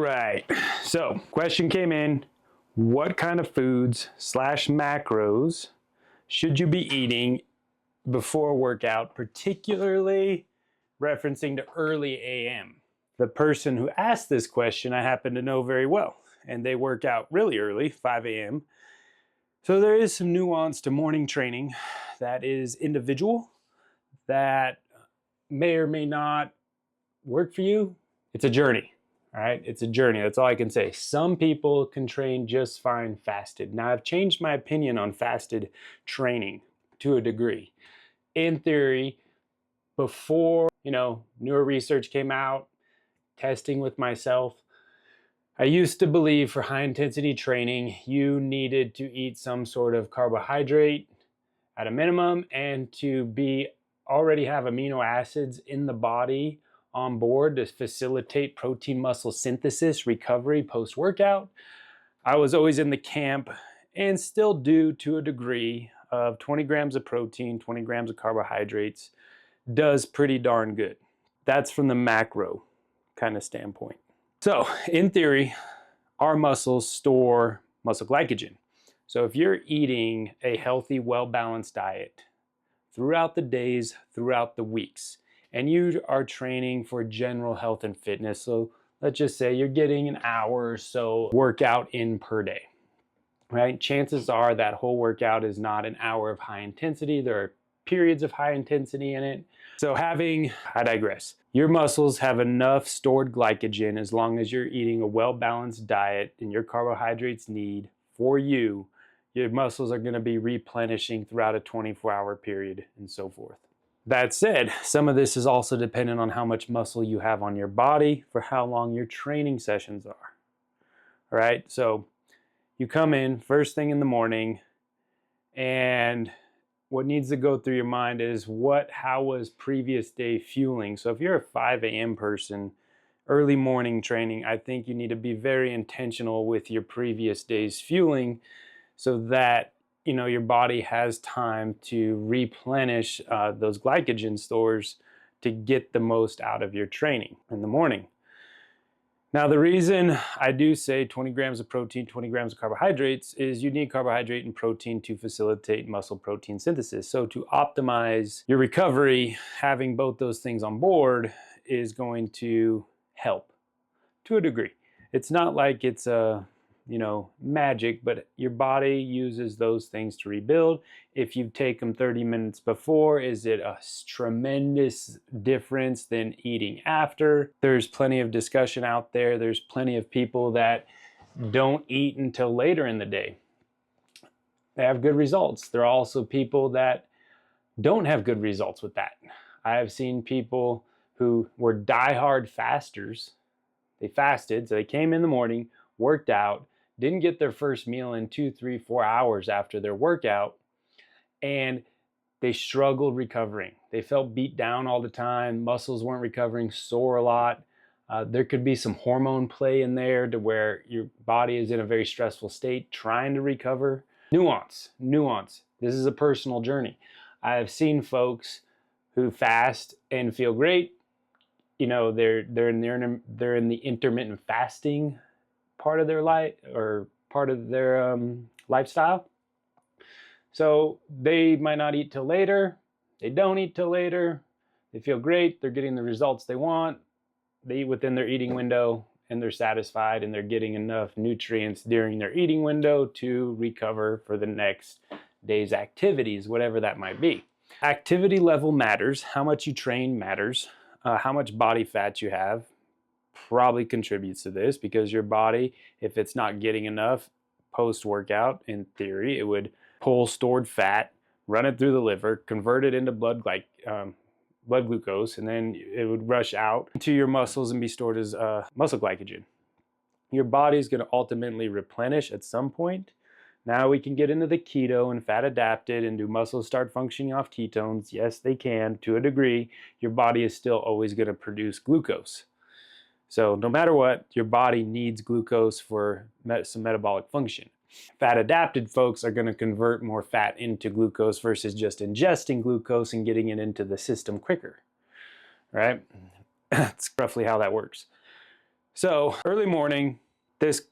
right, so question came in, what kind of foods / macros should you be eating before workout, particularly referencing to early AM? The person who asked this question I happen to know very well, and they work out really early, 5 AM. So there is some nuance to morning training that is individual, that may or may not work for you. It's a journey, all right? It's a journey, that's all I can say. Some people can train just fine fasted. Now, I've changed my opinion on fasted training to a degree. In theory, before, newer research came out, testing with myself, I used to believe for high intensity training, you needed to eat some sort of carbohydrate at a minimum and to already have amino acids in the body on board to facilitate protein muscle synthesis, recovery post-workout. I was always in the camp, and still do to a degree, of 20 grams of protein, 20 grams of carbohydrates does pretty darn good. That's from the macro kind of standpoint. So in theory, our muscles store muscle glycogen. So if you're eating a healthy, well-balanced diet throughout the days, throughout the weeks, and you are training for general health and fitness, so let's just say you're getting an hour or so workout in per day, right? Chances are that whole workout is not an hour of high intensity. There are periods of high intensity in it. So I digress. Your muscles have enough stored glycogen as long as you're eating a well-balanced diet and your carbohydrates need for you. Your muscles are going to be replenishing throughout a 24-hour period and so forth. That said, some of this is also dependent on how much muscle you have on your body for how long your training sessions are. All right, so you come in first thing in the morning, and what needs to go through your mind is how was previous day fueling? So if you're a 5 AM person, early morning training, I think you need to be very intentional with your previous day's fueling so that your body has time to replenish those glycogen stores to get the most out of your training in the morning. Now, the reason I do say 20 grams of protein, 20 grams of carbohydrates is you need carbohydrate and protein to facilitate muscle protein synthesis. So to optimize your recovery, having both those things on board is going to help to a degree. It's not like it's magic, but your body uses those things to rebuild. If you take them 30 minutes before, is it a tremendous difference than eating after? There's plenty of discussion out there. There's plenty of people that don't eat until later in the day. They have good results. There are also people that don't have good results with that. I have seen people who were diehard fasters. They fasted, so they came in the morning, worked out, didn't get their first meal in 2, 3, 4 hours after their workout, and they struggled recovering. They felt beat down all the time, muscles weren't recovering, sore a lot. There could be some hormone play in there to where your body is in a very stressful state trying to recover. Nuance. This is a personal journey. I have seen folks who fast and feel great. They're in the intermittent fasting part of their life or part of their lifestyle. So they might not eat till later. They don't eat till later. They feel great. They're getting the results they want. They eat within their eating window and they're satisfied and they're getting enough nutrients during their eating window to recover for the next day's activities, whatever that might be. Activity level matters. How much you train matters. How much body fat you have probably contributes to this, because your body, if it's not getting enough post-workout, in theory, it would pull stored fat, run it through the liver, convert it into blood glucose, and then it would rush out to your muscles and be stored as muscle glycogen. Your body is going to ultimately replenish at some point. Now we can get into the keto and fat adapted, and do muscles start functioning off ketones? Yes, they can to a degree. Your body is still always going to produce glucose. So no matter what, your body needs glucose for some metabolic function. Fat adapted folks are going to convert more fat into glucose versus just ingesting glucose and getting it into the system quicker, right? That's roughly how that works. So early morning, this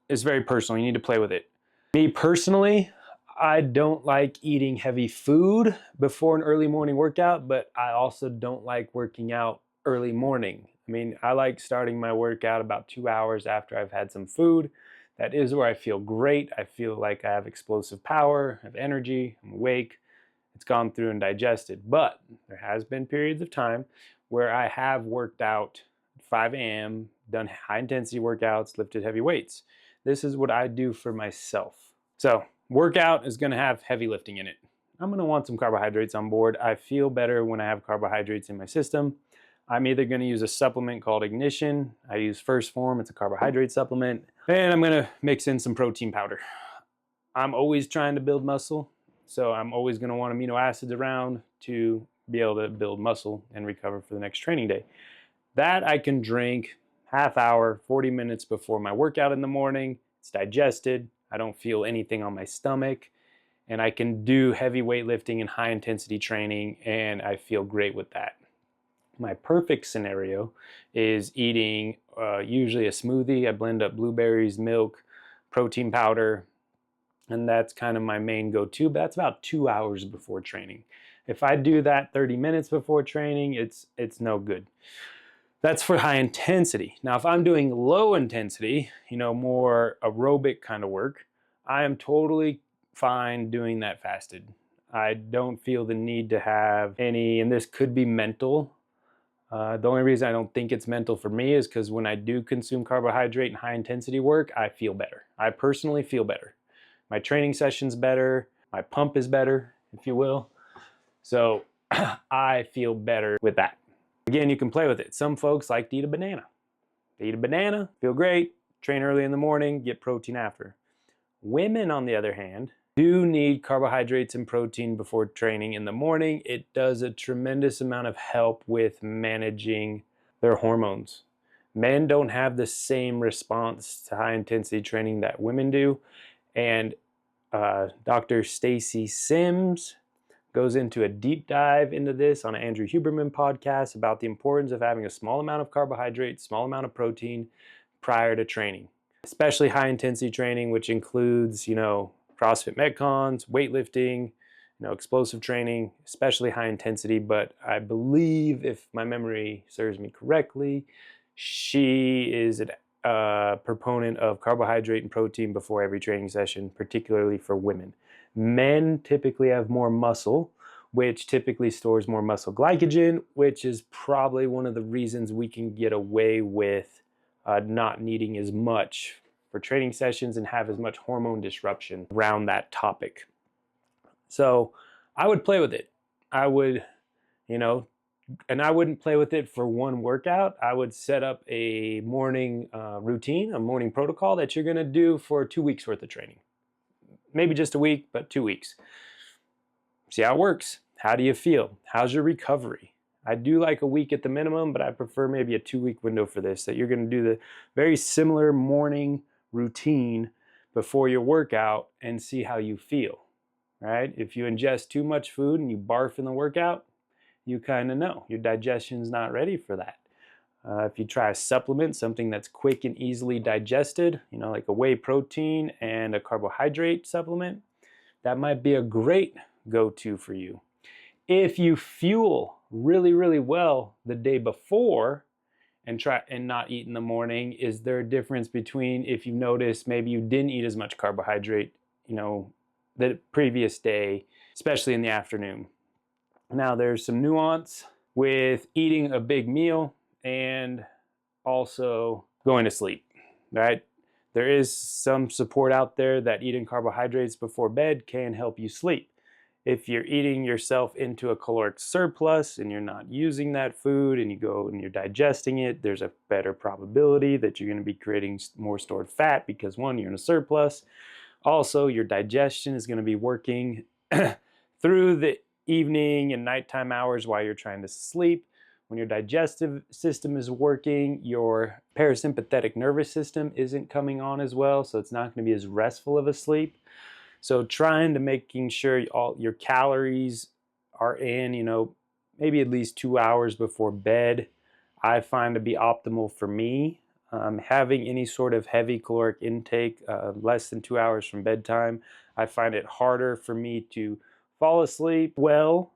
is very personal. You need to play with it. Me personally, I don't like eating heavy food before an early morning workout, but I also don't like working out early morning. I mean, I like starting my workout about 2 hours after I've had some food. That is where I feel great. I feel like I have explosive power, I have energy, I'm awake. It's gone through and digested. But there has been periods of time where I have worked out at 5 a.m., done high intensity workouts, lifted heavy weights. This is what I do for myself. So workout is going to have heavy lifting in it. I'm going to want some carbohydrates on board. I feel better when I have carbohydrates in my system. I'm either going to use a supplement called Ignition. I use First Form. It's a carbohydrate supplement. And I'm going to mix in some protein powder. I'm always trying to build muscle, so I'm always going to want amino acids around to be able to build muscle and recover for the next training day. That I can drink half hour, 40 minutes before my workout in the morning. It's digested. I don't feel anything on my stomach, and I can do heavy weightlifting and high intensity training, and I feel great with that. My perfect scenario is eating usually a smoothie. I blend up blueberries, milk, protein powder, and that's kind of my main go-to. But that's about 2 hours before training. If I do that 30 minutes before training, it's no good. That's for high intensity. Now, if I'm doing low intensity, more aerobic kind of work, I am totally fine doing that fasted. I don't feel the need to have any, and this could be mental. The only reason I don't think it's mental for me is because when I do consume carbohydrate and high intensity work, I feel better. I personally feel better. My training session's better. My pump is better, if you will. So I feel better with that. Again, you can play with it. Some folks like to eat a banana. They eat a banana, feel great, train early in the morning, get protein after. Women, on the other hand, do need carbohydrates and protein before training in the morning. It does a tremendous amount of help with managing their hormones. Men don't have the same response to high intensity training that women do. And Dr. Stacy Sims goes into a deep dive into this on an Andrew Huberman podcast about the importance of having a small amount of carbohydrates, small amount of protein prior to training, especially high intensity training, which includes, CrossFit Metcons, weightlifting, explosive training, especially high intensity. But I believe, if my memory serves me correctly, she is a proponent of carbohydrate and protein before every training session, particularly for women. Men typically have more muscle, which typically stores more muscle glycogen, which is probably one of the reasons we can get away with not needing as much for training sessions and have as much hormone disruption around that topic. So I would play with it. I would, and I wouldn't play with it for one workout. I would set up a morning routine, a morning protocol that you're going to do for 2 weeks worth of training. Maybe just a week, but 2 weeks. See how it works. How do you feel? How's your recovery? I do like a week at the minimum, but I prefer maybe a 2-week window for this, that you're going to do the very similar morning routine before your workout and see how you feel, right? If you ingest too much food and you barf in the workout, you kind of know your digestion's not ready for that. If you try a supplement, something that's quick and easily digested, like a whey protein and a carbohydrate supplement, that might be a great go-to for you. If you fuel really, really well the day before and not eat in the morning, is there a difference between, if you notice maybe you didn't eat as much carbohydrate, the previous day, especially in the afternoon? Now, there's some nuance with eating a big meal and also going to sleep, right? There is some support out there that eating carbohydrates before bed can help you sleep. If you're eating yourself into a caloric surplus and you're not using that food and you go and you're digesting it, there's a better probability that you're going to be creating more stored fat because, one, you're in a surplus. Also, your digestion is going to be working through the evening and nighttime hours while you're trying to sleep. When your digestive system is working, your parasympathetic nervous system isn't coming on as well, so it's not going to be as restful of a sleep. So making sure all your calories are in, maybe at least 2 hours before bed, I find to be optimal for me. Having any sort of heavy caloric intake less than 2 hours from bedtime, I find it harder for me to fall asleep well,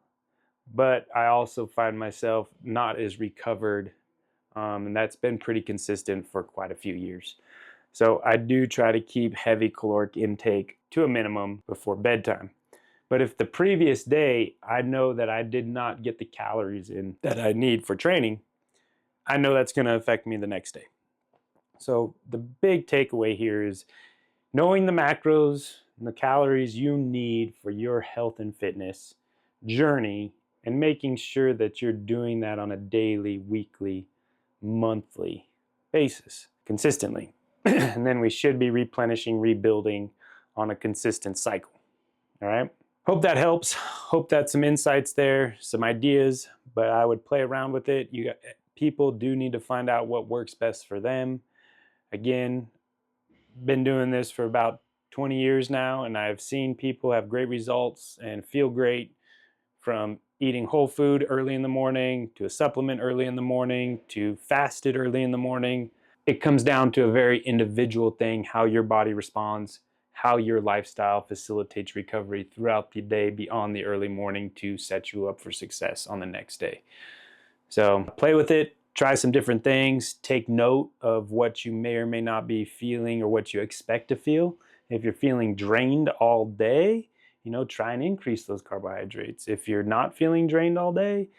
but I also find myself not as recovered, and that's been pretty consistent for quite a few years. So I do try to keep heavy caloric intake to a minimum before bedtime. But if the previous day I know that I did not get the calories in that I need for training, I know that's going to affect me the next day. So the big takeaway here is knowing the macros and the calories you need for your health and fitness journey, and making sure that you're doing that on a daily, weekly, monthly basis consistently. And then we should be replenishing, rebuilding on a consistent cycle. All right. Hope that helps. Hope that's some insights there, some ideas, but I would play around with it. People do need to find out what works best for them. Again, been doing this for about 20 years now, and I've seen people have great results and feel great from eating whole food early in the morning, to a supplement early in the morning, to fasted early in the morning. It comes down to a very individual thing, how your body responds, how your lifestyle facilitates recovery throughout the day beyond the early morning to set you up for success on the next day. So play with it, try some different things, take note of what you may or may not be feeling or what you expect to feel. If you're feeling drained all day, try and increase those carbohydrates. If you're not feeling drained all day,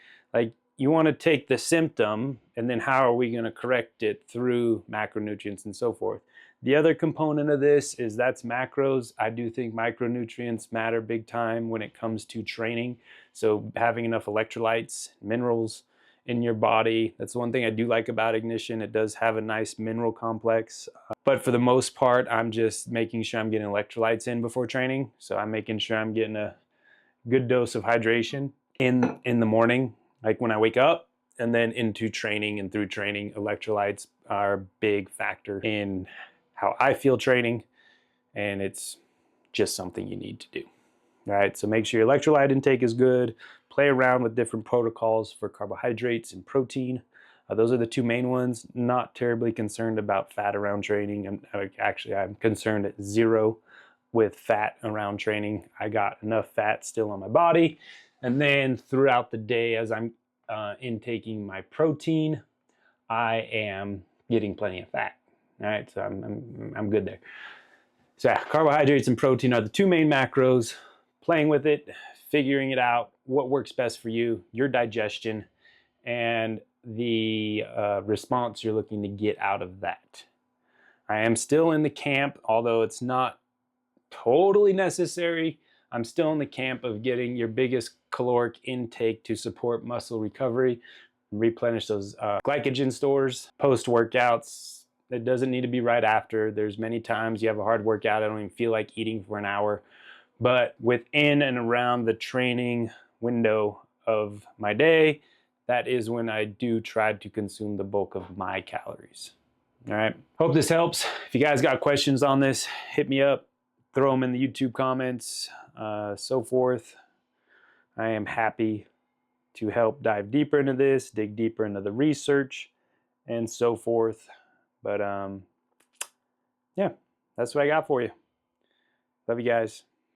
you want to take the symptom and then how are we going to correct it through macronutrients and so forth. The other component of this is that's macros. I do think micronutrients matter big time when it comes to training. So having enough electrolytes, minerals in your body. That's one thing I do like about Ignition. It does have a nice mineral complex. But for the most part, I'm just making sure I'm getting electrolytes in before training. So I'm making sure I'm getting a good dose of hydration in the morning, like when I wake up, and then into training and through training. Electrolytes are a big factor in how I feel training, and it's just something you need to do. All right, so make sure your electrolyte intake is good. Play around with different protocols for carbohydrates and protein. Those are the two main ones. Not terribly concerned about fat around training. I'm concerned at zero with fat around training. I got enough fat still on my body. And then throughout the day, as I'm intaking my protein, I am getting plenty of fat. All right, so I'm good there. So yeah, carbohydrates and protein are the two main macros. Playing with it, figuring it out, what works best for you, your digestion, and the response you're looking to get out of that. I am still in the camp, although it's not totally necessary. I'm still in the camp of getting your biggest caloric intake to support muscle recovery, replenish those glycogen stores post-workouts. It doesn't need to be right after. There's many times you have a hard workout, I don't even feel like eating for an hour. But within and around the training window of my day, that is when I do try to consume the bulk of my calories. All right. Hope this helps. If you guys got questions on this, hit me up, throw them in the YouTube comments, so forth. I am happy to help dive deeper into this, dig deeper into the research, and so forth. But yeah, that's what I got for you. Love you guys.